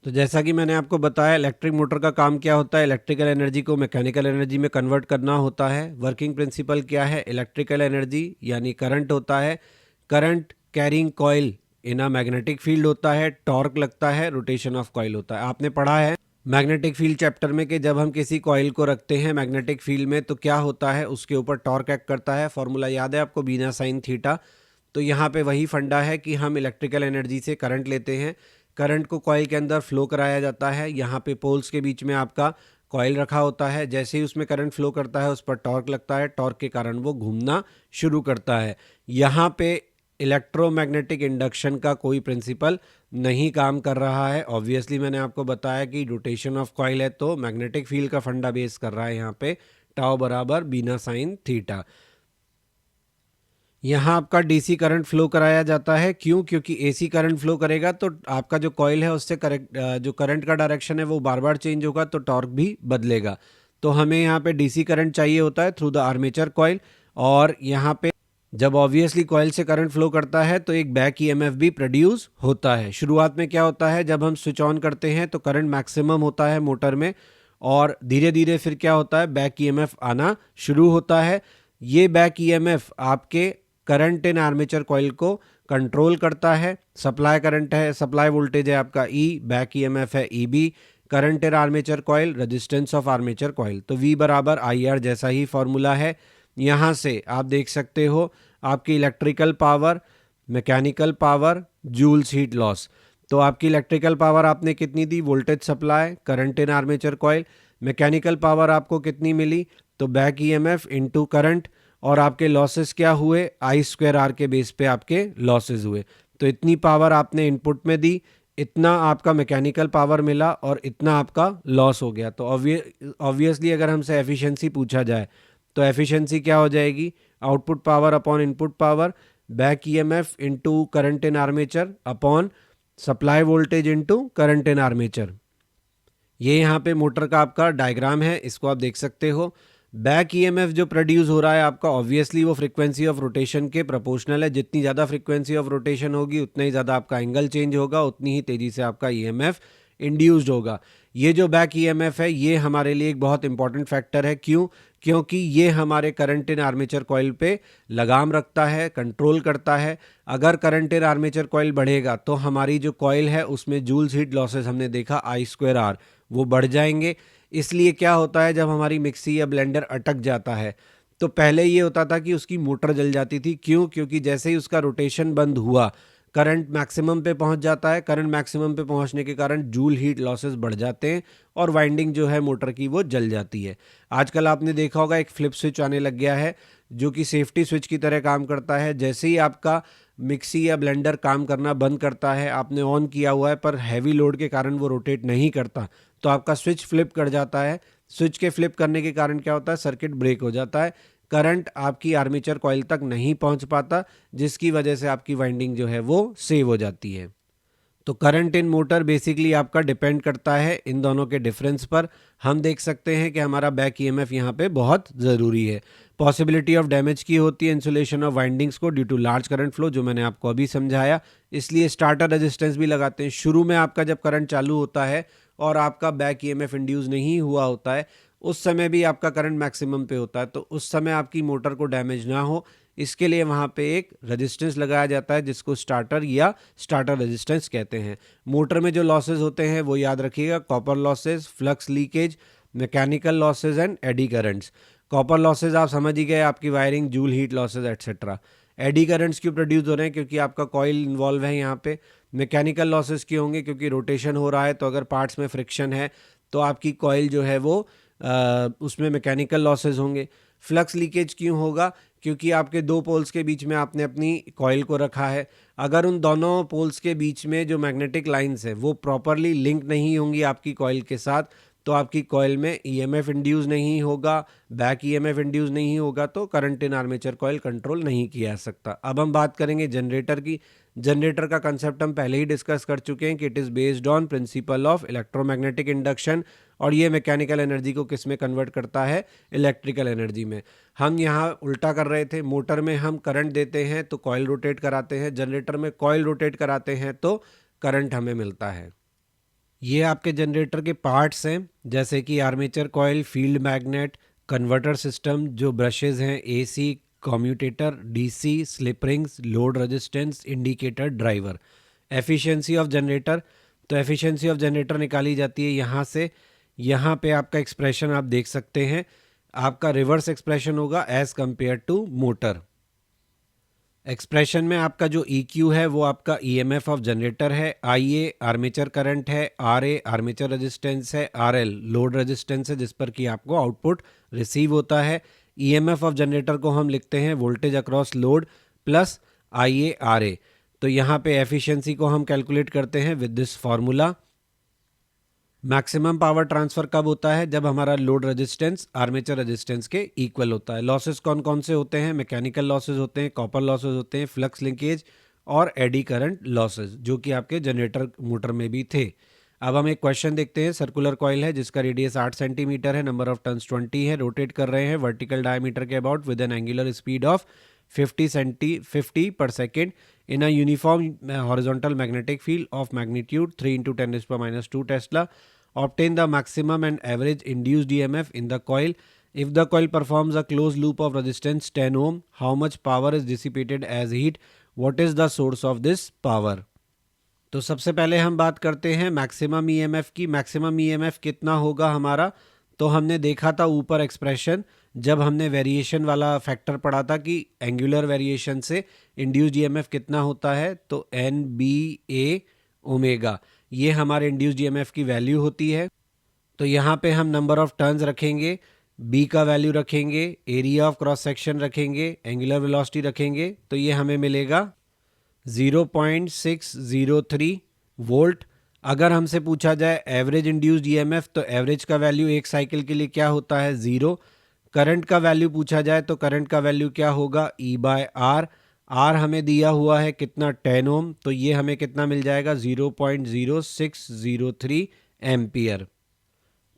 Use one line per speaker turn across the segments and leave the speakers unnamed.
तो जैसा कि मैंने आपको बताया, इलेक्ट्रिक मोटर का काम क्या होता है, इलेक्ट्रिकल एनर्जी को मैकेनिकल एनर्जी में कन्वर्ट करना होता है। वर्किंग प्रिंसिपल क्या है, इलेक्ट्रिकल एनर्जी यानी करंट होता है, current carrying coil in a magnetic field होता है, टॉर्क लगता है, रोटेशन ऑफ कॉइल होता है। आपने पढ़ा है मैग्नेटिक फील्ड चैप्टर में कि जब हम किसी कॉइल को रखते हैं मैग्नेटिक फील्ड में तो क्या होता है, उसके ऊपर टॉर्क एक्ट करता है। फॉर्मूला याद है आपको, बीना साइन थीटा। तो यहाँ पे वही फंडा है कि हम इलेक्ट्रिकल एनर्जी से करंट लेते हैं, करंट को कॉइल के अंदर फ्लो कराया जाता है। यहाँ पे पोल्स के बीच में आपका कॉइल रखा होता है, जैसे ही उसमें करंट फ्लो करता है उस पर टॉर्क लगता है, टॉर्क के कारण वो घूमना शुरू करता है। यहाँ पे इलेक्ट्रोमैग्नेटिक इंडक्शन का कोई प्रिंसिपल नहीं काम कर रहा है। ऑब्वियसली मैंने आपको बताया कि रोटेशन ऑफ कॉइल है तो मैग्नेटिक फील्ड का फंडा बेस कर रहा है यहाँ पे, टाउ बराबर बीना साइन थीटा। यहाँ आपका डीसी करंट फ्लो कराया जाता है, क्यों? क्योंकि एसी करंट फ्लो करेगा तो आपका जो कॉइल है उससे करेक्ट जो करंट का डायरेक्शन है वो बार बार चेंज होगा तो टॉर्क भी बदलेगा। तो हमें यहाँ पे डीसी करंट चाहिए होता है थ्रू द आर्मेचर कॉइल। और यहाँ पे जब ऑब्वियसली कॉइल से करंट फ्लो करता है तो एक बैक ईएमएफ भी प्रोड्यूस होता है। शुरुआत में क्या होता है, जब हम स्विच ऑन करते हैं तो करंट मैक्सिमम होता है मोटर में, और धीरे धीरे फिर क्या होता है, बैक ईएमएफ आना शुरू होता है। ये बैक ईएमएफ आपके करंट इन आर्मेचर कॉइल को कंट्रोल करता है। सप्लाई करंट है, सप्लाई वोल्टेज है आपका ई, बैक ईएमएफ है EB, current in armature coil, resistance of armature coil. तो वी बराबर आई आर जैसा ही फॉर्मूला है। यहाँ से आप देख सकते हो आपकी electrical power, mechanical power, joules heat loss. तो आपकी इलेक्ट्रिकल पावर आपने कितनी दी, voltage supply, current in armature coil. Mechanical power आपको कितनी मिली, तो बैक ईएमएफ इनटू करंट। और आपके लॉसेस क्या हुए, आई स्क्वायर आर के बेस पे आपके लॉसेस हुए। तो इतनी पावर आपने इनपुट में दी, इतना आपका मैकेनिकल पावर मिला और इतना आपका लॉस हो गया। तो ऑब्वियसली अगर हमसे एफिशिएंसी पूछा जाए तो एफिशिएंसी क्या हो जाएगी, output power upon input power, back EMF into current in armature upon supply voltage into current in armature. ये यहाँ पे मोटर का आपका डायग्राम है, इसको आप देख सकते हो। बैक ईएमएफ जो प्रोड्यूस हो रहा है आपका, ऑब्वियसली वो फ्रीक्वेंसी ऑफ रोटेशन के प्रोपोर्शनल है। जितनी ज़्यादा फ्रीक्वेंसी ऑफ रोटेशन होगी उतना ही ज़्यादा आपका एंगल चेंज होगा, उतनी ही तेज़ी से आपका ईएमएफ इंड्यूस्ड होगा। ये जो बैक ईएमएफ है ये हमारे लिए एक बहुत इंपॉर्टेंट फैक्टर है। क्यों? क्योंकि ये हमारे करंट इन आर्मेचर कॉइल पे लगाम रखता है, कंट्रोल करता है। अगर करंट इन आर्मेचर कॉइल बढ़ेगा तो हमारी जो कॉइल है उसमें जूल्स हीट लॉसेस हमने देखा आई स्क्वायर आर, वो बढ़ जाएंगे। इसलिए क्या होता है, जब हमारी मिक्सी या ब्लेंडर अटक जाता है तो पहले ये होता था कि उसकी मोटर जल जाती थी। क्यों? क्योंकि जैसे ही उसका रोटेशन बंद हुआ करंट मैक्सिमम पे पहुंच जाता है, करंट मैक्सिमम पे पहुंचने के कारण जूल हीट लॉसेस बढ़ जाते हैं और वाइंडिंग जो है मोटर की वो जल जाती है। आजकल आपने देखा होगा एक फ्लिप स्विच आने लग गया है जो कि सेफ्टी स्विच की तरह काम करता है। जैसे ही आपका मिक्सी या ब्लेंडर काम करना बंद करता है, आपने ऑन किया हुआ है पर हैवी लोड के कारण वो रोटेट नहीं करता, तो आपका स्विच फ्लिप कर जाता है। स्विच के फ्लिप करने के कारण क्या होता है, सर्किट ब्रेक हो जाता है, करंट आपकी आर्मेचर कॉइल तक नहीं पहुंच पाता, जिसकी वजह से आपकी वाइंडिंग जो है वो सेव हो जाती है। तो करंट इन मोटर बेसिकली आपका डिपेंड करता है इन दोनों के डिफरेंस पर। हम देख सकते हैं कि हमारा बैक ईएमएफ यहाँ पे बहुत ज़रूरी है। पॉसिबिलिटी ऑफ डैमेज की होती है इंसुलेशन ऑफ वाइंडिंग्स को due to large current flow, जो मैंने आपको अभी समझाया। इसलिए स्टार्टर रेजिस्टेंस भी लगाते हैं। शुरू में आपका जब करंट चालू होता है और आपका बैक ईएमएफ इंड्यूस नहीं हुआ होता है, उस समय भी आपका करंट मैक्सिमम पे होता है, तो उस समय आपकी मोटर को डैमेज ना हो इसके लिए वहाँ पे एक रेजिस्टेंस लगाया जाता है जिसको स्टार्टर या स्टार्टर रेजिस्टेंस कहते हैं। मोटर में जो लॉसेज होते हैं वो याद रखिएगा, copper losses, flux leakage, mechanical losses and eddy currents. Copper losses आप समझ ही गए, आपकी wiring, joule heat losses etcetera. Eddy currents क्यों प्रोड्यूस हो रहे हैं, क्योंकि आपका कॉइल इन्वॉल्व है यहाँ पे। मैकेनिकल लॉसेज क्यों होंगे, क्योंकि रोटेशन हो रहा है, तो अगर पार्ट्स में फ्रिक्शन है तो आपकी कॉइल जो है वो उसमें मैकेनिकल लॉसेज होंगे। फ्लक्स लीकेज क्यों होगा, क्योंकि आपके दो पोल्स के बीच में आपने अपनी कॉइल को रखा है। अगर उन दोनों पोल्स के बीच में जो मैग्नेटिक लाइंस है वो प्रॉपरली लिंक नहीं होंगी आपकी कॉइल के साथ, तो आपकी कॉइल में ईएमएफ इंड्यूस नहीं होगा, बैक ईएमएफ इंड्यूस नहीं होगा, तो current in armature coil control नहीं किया जा सकता। अब हम बात करेंगे जनरेटर की। जनरेटर का कंसेप्ट हम पहले ही डिस्कस कर चुके हैं कि it is based on principle of electromagnetic induction, और ये मैकेनिकल एनर्जी को किस में कन्वर्ट करता है, इलेक्ट्रिकल एनर्जी में। हम यहाँ उल्टा कर रहे थे, मोटर में हम करंट देते हैं तो कॉइल रोटेट कराते हैं, जनरेटर में कॉइल रोटेट कराते हैं तो करंट हमें मिलता है। ये आपके जनरेटर के पार्ट्स हैं, जैसे कि armature coil, field magnet, converter system, जो ब्रशेज हैं, AC, commutator, DC, slip rings, load resistance, indicator, driver. Efficiency of generator, तो एफिशिएंसी ऑफ जनरेटर निकाली जाती है यहाँ से। यहाँ पे आपका एक्सप्रेशन आप देख सकते हैं, आपका रिवर्स एक्सप्रेशन होगा as compare to motor. Expression में आपका जो EQ है वो आपका EMF ऑफ जनरेटर है, IA आर्मेचर करंट है, RA आर्मेचर रेजिस्टेंस है, RL लोड रेजिस्टेंस है जिस पर कि आपको आउटपुट रिसीव होता है। EMF ऑफ जनरेटर को हम लिखते हैं voltage across load plus IA RA। तो यहाँ पे एफिशिएंसी को हम कैलकुलेट करते हैं with this formula. Maximum power transfer कब होता है? जब हमारा लोड रेजिस्टेंस आर्मेचर रेजिस्टेंस के इक्वल होता है। लॉसेस कौन कौन से होते हैं? मैकेनिकल लॉसेस होते हैं, कॉपर लॉसेस होते हैं, फ्लक्स लिंकेज और एडी करंट लॉसेस, जो कि आपके जनरेटर मोटर में भी थे। अब हम एक क्वेश्चन देखते हैं। सर्कुलर कॉइल है जिसका रेडियस 8 सेंटीमीटर है, नंबर ऑफ टर्न्स 20 है, रोटेट कर रहे हैं वर्टिकल डायमीटर के about with N angular speed of 50 पर second in a uniform horizontal magnetic field of magnitude 3 into 10 raised to the minus 2 Tesla. Obtain the maximum and average induced EMF in the coil. If the coil performs a closed loop of resistance 10 ohm, how much power is dissipated as heat? What is the source of this power? तो सबसे पहले हम बात करते हैं maximum EMF की। Maximum EMF कितना होगा हमारा? तो हमने देखा था ऊपर एक्सप्रेशन, जब हमने वेरिएशन वाला फैक्टर पढ़ा था कि एंगुलर वेरिएशन से इंड्यूस्ड ईएमएफ कितना होता है, तो NBA ओमेगा, ये हमारे इंड्यूस्ड ईएमएफ की वैल्यू होती है। तो यहाँ पे हम नंबर ऑफ टर्न्स रखेंगे, B का वैल्यू रखेंगे, एरिया ऑफ क्रॉस सेक्शन रखेंगे, एंगुलर वेलोसिटी रखेंगे, तो ये हमें मिलेगा 0.603 वोल्ट। अगर हमसे पूछा जाए एवरेज इंड्यूस्ड ईएमएफ, तो एवरेज का वैल्यू एक साइकिल के लिए क्या होता है? 0। करंट का वैल्यू पूछा जाए तो करंट का वैल्यू क्या होगा? E/R। R हमें दिया हुआ है कितना? 10 ओम, तो ये हमें कितना मिल जाएगा? 0.0603 एम्पियर।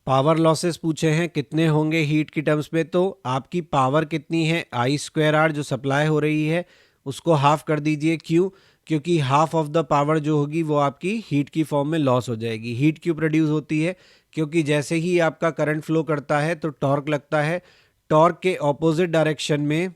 पावर लॉसेस पूछे हैं कितने होंगे हीट की टर्म्स में, तो आपकी पावर कितनी है? I²R जो सप्लाई हो रही है उसको हाफ कर दीजिए। क्यों? क्योंकि हाफ ऑफ द पावर जो होगी वो आपकी हीट की फॉर्म में लॉस हो जाएगी। हीट क्यों प्रोड्यूस होती है? क्योंकि जैसे ही आपका करंट फ्लो करता है तो टॉर्क लगता है। टॉर्क के ऑपोजिट डायरेक्शन में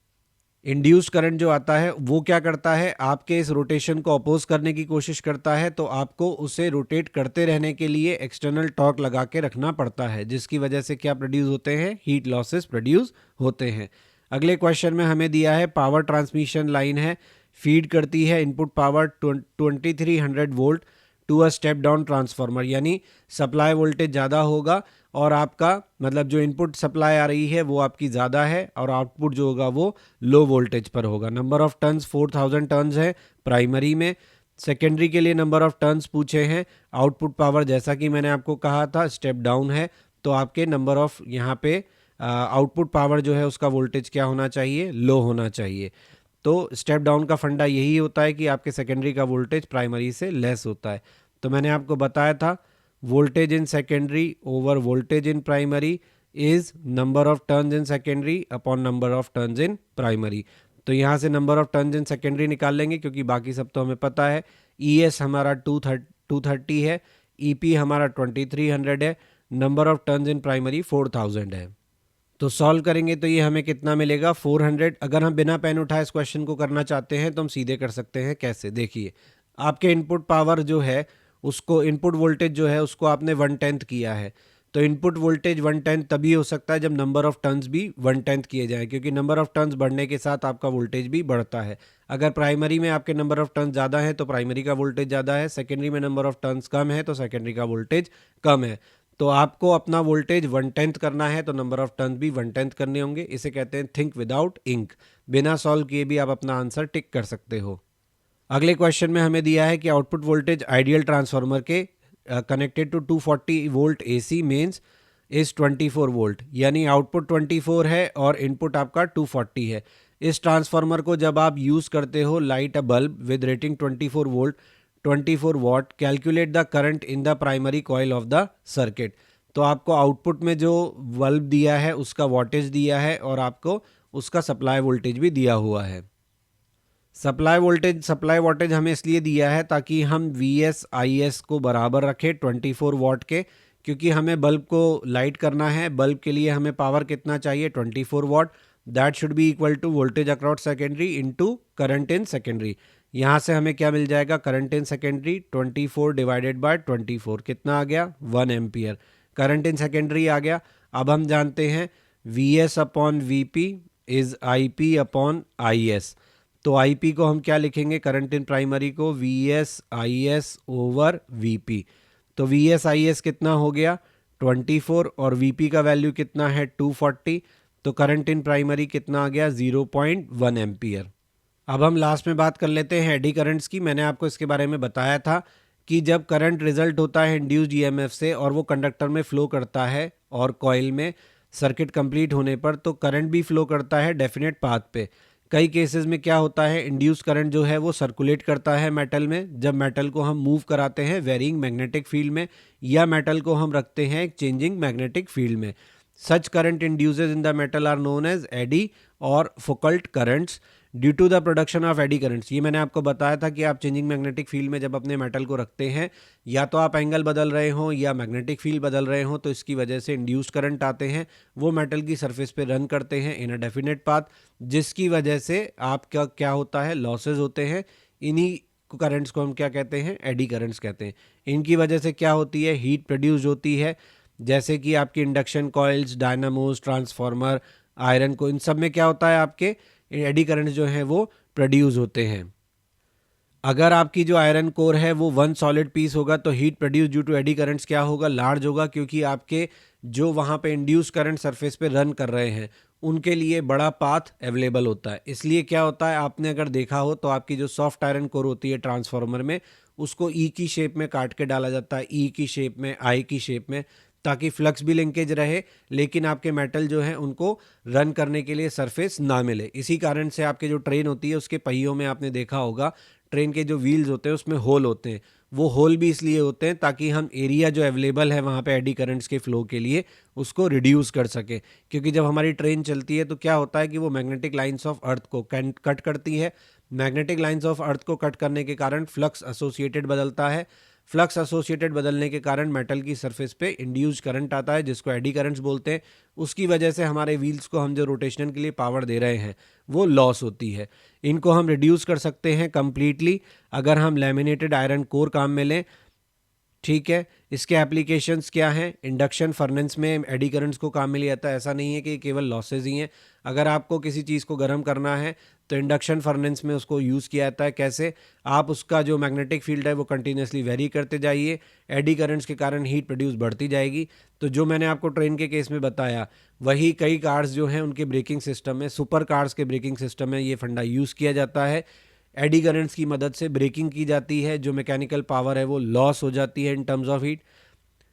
इंड्यूस्ड करंट जो आता है वो क्या करता है? आपके इस रोटेशन को अपोज करने की कोशिश करता है, तो आपको उसे रोटेट करते रहने के लिए एक्सटर्नल टॉर्क लगा के रखना पड़ता है, जिसकी वजह से क्या प्रोड्यूस होते हैं? हीट लॉसेस प्रोड्यूस होते हैं। अगले क्वेश्चन में हमें दिया है पावर ट्रांसमिशन लाइन है, फीड करती है input power 2300 volt to a step down transformer, यानी सप्लाई वोल्टेज ज़्यादा होगा और आपका मतलब जो इनपुट सप्लाई आ रही है वो आपकी ज़्यादा है और आउटपुट जो होगा वो लो वोल्टेज पर होगा। नंबर ऑफ टर्न्स 4000 टर्न्स है प्राइमरी में। सेकेंडरी के लिए नंबर ऑफ टर्न्स पूछे हैं। आउटपुट पावर जैसा कि मैंने आपको कहा था स्टेप डाउन है, तो आपके नंबर ऑफ यहाँ पे आउटपुट पावर जो है उसका वोल्टेज क्या होना चाहिए? लो होना चाहिए। तो स्टेप डाउन का फंडा यही होता है कि आपके सेकेंडरी का वोल्टेज प्राइमरी से लेस होता है। तो मैंने आपको बताया था voltage in secondary over voltage in primary is number of turns in secondary upon number of turns in primary. तो यहाँ से number of turns in secondary निकाल लेंगे क्योंकि बाकी सब तो हमें पता है। ES हमारा 230 है, EP हमारा 2300 है, number of turns in primary 4000 है। तो सॉल्व करेंगे तो ये हमें कितना मिलेगा? 400। अगर हम बिना पेन उठाए इस क्वेश्चन को करना चाहते हैं तो हम सीधे कर सकते हैं। कैसे? देखिए, आपके इनपुट पावर जो है उसको, इनपुट वोल्टेज जो है उसको आपने 1/10 किया है, तो इनपुट वोल्टेज 1/10 तभी हो सकता है जब नंबर ऑफ टर्न्स भी 1/10 किए जाएं, क्योंकि नंबर ऑफ टर्न्स बढ़ने के साथ आपका वोल्टेज भी बढ़ता है। अगर प्राइमरी में आपके नंबर ऑफ टर्न्स ज़्यादा है तो प्राइमरी का वोल्टेज ज़्यादा है, सेकेंडरी में नंबर ऑफ टर्न्स कम है तो सेकेंडरी का वोल्टेज कम है। तो आपको अपना वोल्टेज 1/10 करना है तो नंबर ऑफ टर्न्स भी 1/10 करने होंगे। इसे कहते हैं थिंक विदाउट इंक। बिना सॉल्व किए भी आप अपना आंसर टिक कर सकते हो। अगले क्वेश्चन में हमें दिया है कि आउटपुट वोल्टेज आइडियल ट्रांसफार्मर के connected to 240 volt AC mains is 24 volt, यानी आउटपुट 24 है और इनपुट आपका 240 है। इस ट्रांसफार्मर को जब आप यूज़ करते हो, light a bulb with rating 24 volt 24 what, calculate the current in the primary coil of the circuit. तो आपको आउटपुट में जो बल्ब दिया है उसका वॉटेज दिया है और आपको उसका सप्लाई वोल्टेज भी दिया हुआ है। सप्लाई वोल्टेज हमें इसलिए दिया है ताकि हम VS IS को बराबर रखें 24 वॉट के, क्योंकि हमें बल्ब को लाइट करना है। बल्ब के लिए हमें पावर कितना चाहिए, 24 watt. That should be equal to voltage across secondary into current in secondary. यहाँ से हमें क्या मिल जाएगा, current in secondary 24 divided by 24 कितना आ गया, 1 एम्पियर। करंट इन सेकेंडरी आ गया। अब हम जानते हैं VS upon VP is IP upon IS। तो IP को हम क्या लिखेंगे, करंट इन प्राइमरी को VS IS ओवर VP। तो VS IS कितना हो गया 24 और VP का वैल्यू कितना है 240। तो करंट इन प्राइमरी कितना आ गया 0.1 एम्पियर। अब हम लास्ट में बात कर लेते हैं एडी करंट्स की। मैंने आपको इसके बारे में बताया था कि जब करंट रिजल्ट होता है इंड्यूस्ड EMF से और वो कंडक्टर में फ्लो करता है और कॉइल में सर्किट कंप्लीट होने पर, तो करंट भी फ्लो करता है डेफिनेट पाथ पे। कई केसेस में क्या होता है, इंड्यूस करंट जो है वो सर्कुलेट करता है मेटल में, जब मेटल को हम मूव कराते हैं वेरिंग मैग्नेटिक फील्ड में, या मेटल को हम रखते हैं एक चेंजिंग मैग्नेटिक फील्ड में। Such current induces in the metal are known as eddy और Foucault currents due to the production of eddy currents. ये मैंने आपको बताया था कि आप चेंजिंग मैग्नेटिक फील्ड में जब अपने मेटल को रखते हैं, या तो आप एंगल बदल रहे हो या मैग्नेटिक फील्ड बदल रहे हो, तो इसकी वजह से इंड्यूस्ड करंट आते हैं, वो मेटल की सरफेस पे रन करते हैं इन अ डेफिनेट पाथ, जिसकी वजह से आपका क्या होता है, लॉसेज होते हैं। इन्हीं करंट्स को हम क्या कहते हैं, एडी करंट्स कहते हैं। इनकी वजह से क्या होती है, हीट प्रोड्यूस होती है, जैसे कि आपकी induction coils, Dynamos, transformer, iron को, इन सब में क्या होता है, आपके एडी करंट्स जो हैं वो प्रोड्यूस होते हैं। अगर आपकी जो आयरन कोर है वो वन सॉलिड पीस होगा तो heat produce due to eddy currents क्या होगा, लार्ज होगा, क्योंकि आपके जो वहाँ पे इंड्यूस करंट सरफेस पे रन कर रहे हैं उनके लिए बड़ा पाथ अवेलेबल होता है। इसलिए क्या होता है, आपने अगर देखा हो तो आपकी जो सॉफ्ट आयरन कोर होती है ट्रांसफार्मर में, उसको ई की शेप में काट के डाला जाता है, ई की शेप में, आई की शेप में, ताकि फ्लक्स भी लिंकेज रहे, लेकिन आपके मेटल जो है उनको रन करने के लिए सरफेस ना मिले। इसी कारण से आपके जो ट्रेन होती है उसके पहियों में आपने देखा होगा, ट्रेन के जो व्हील्स होते हैं उसमें होल होते हैं। वो होल भी इसलिए होते हैं ताकि हम एरिया जो अवेलेबल है वहाँ पे एडी करंट्स के फ्लो के लिए उसको रिड्यूस कर सके। क्योंकि जब हमारी ट्रेन चलती है तो क्या होता है कि वो मैग्नेटिक लाइंस ऑफ अर्थ को कट करती है। मैग्नेटिक लाइंस ऑफ अर्थ को कट करने के कारण फ्लक्स एसोसिएटेड बदलता है। फ्लक्स एसोसिएटेड बदलने के कारण मेटल की सरफेस पे इंड्यूस्ड करंट आता है, जिसको एडी करंट्स बोलते हैं। उसकी वजह से हमारे व्हील्स को हम जो रोटेशन के लिए पावर दे रहे हैं वो लॉस होती है। इनको हम रिड्यूस कर सकते हैं कंप्लीटली अगर हम लैमिनेटेड आयरन कोर काम में लें। ठीक है, इसके एप्लीकेशंस क्या हैं, इंडक्शन फर्नेस में एडी करंट्स को काम में लिया जाता है। ऐसा नहीं है कि केवल लॉसेज ही हैं। अगर आपको किसी चीज़ को गर्म करना है तो इंडक्शन फर्नेस में उसको यूज़ किया जाता है। कैसे, आप उसका जो मैग्नेटिक फील्ड है वो कंटिन्यूसली वेरी करते जाइए, एडी करंट्स के कारण हीट प्रोड्यूस बढ़ती जाएगी। तो जो मैंने आपको ट्रेन के केस में बताया, वही कई कार्स जो हैं उनके ब्रेकिंग सिस्टम में, सुपर कार्स के ब्रेकिंग सिस्टम में ये फंडा यूज़ किया जाता है। एडी करंट्स की मदद से ब्रेकिंग की जाती है, जो मैकेनिकल पावर है वो लॉस हो जाती है in terms of heat.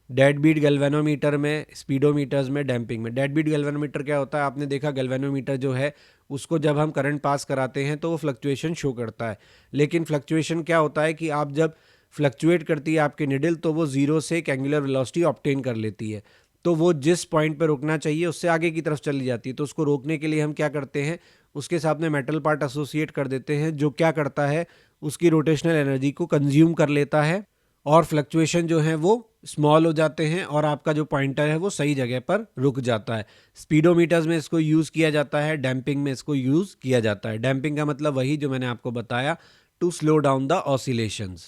Dead beat galvanometer में, स्पीडोमीटर्स में, डैम्पिंग में। डेड बीट गैल्वेनोमीटर क्या होता है, आपने देखा गैल्वेनोमीटर जो है उसको जब हम करंट पास कराते हैं तो वो फ्लक्चुएशन शो करता है। लेकिन फ्लक्चुएशन क्या होता है कि आप जब फ्लक्चुएट करती है आपकी निडल तो वो जीरो से एक एंगुलर वेलोसिटी ऑब्टेन कर लेती है। तो वो जिस पॉइंट पर रुकना चाहिए उससे आगे की तरफ चली जाती है। तो उसको रोकने के लिए हम क्या करते हैं, उसके साथ में मेटल पार्ट एसोसिएट कर देते हैं, जो क्या करता है, उसकी रोटेशनल एनर्जी को कंज्यूम कर लेता है और फ्लक्चुएशन जो है वो स्मॉल हो जाते हैं और आपका जो पॉइंटर है वो सही जगह पर रुक जाता है। स्पीडोमीटर्स में इसको यूज़ किया जाता है, डैम्पिंग में इसको यूज़ किया जाता है। डैम्पिंग का मतलब वही जो मैंने आपको बताया, to slow down the oscillations.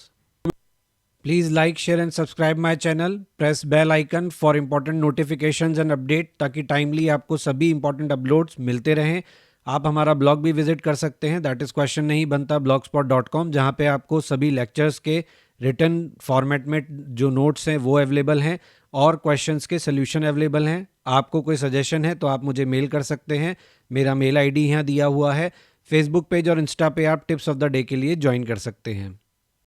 Please like, share and subscribe my channel. Press bell icon for important notifications and update, ताकि टाइमली आपको सभी इंपॉर्टेंट अपलोड्स मिलते रहें। आप हमारा ब्लॉग भी विजिट कर सकते हैं, दैट इज़ क्वेश्चन नहीं बनता blogspot.com, जहाँ पे आपको सभी लेक्चर्स के रिटन फॉर्मेट में जो नोट्स हैं वो अवेलेबल हैं और क्वेश्चंस के सल्यूशन अवेलेबल हैं। आपको कोई सजेशन है तो आप मुझे मेल कर सकते हैं, मेरा मेल आईडी यहाँ दिया हुआ है। फेसबुक पेज और इंस्टा पे आप टिप्स ऑफ द डे के लिए ज्वाइन कर सकते हैं।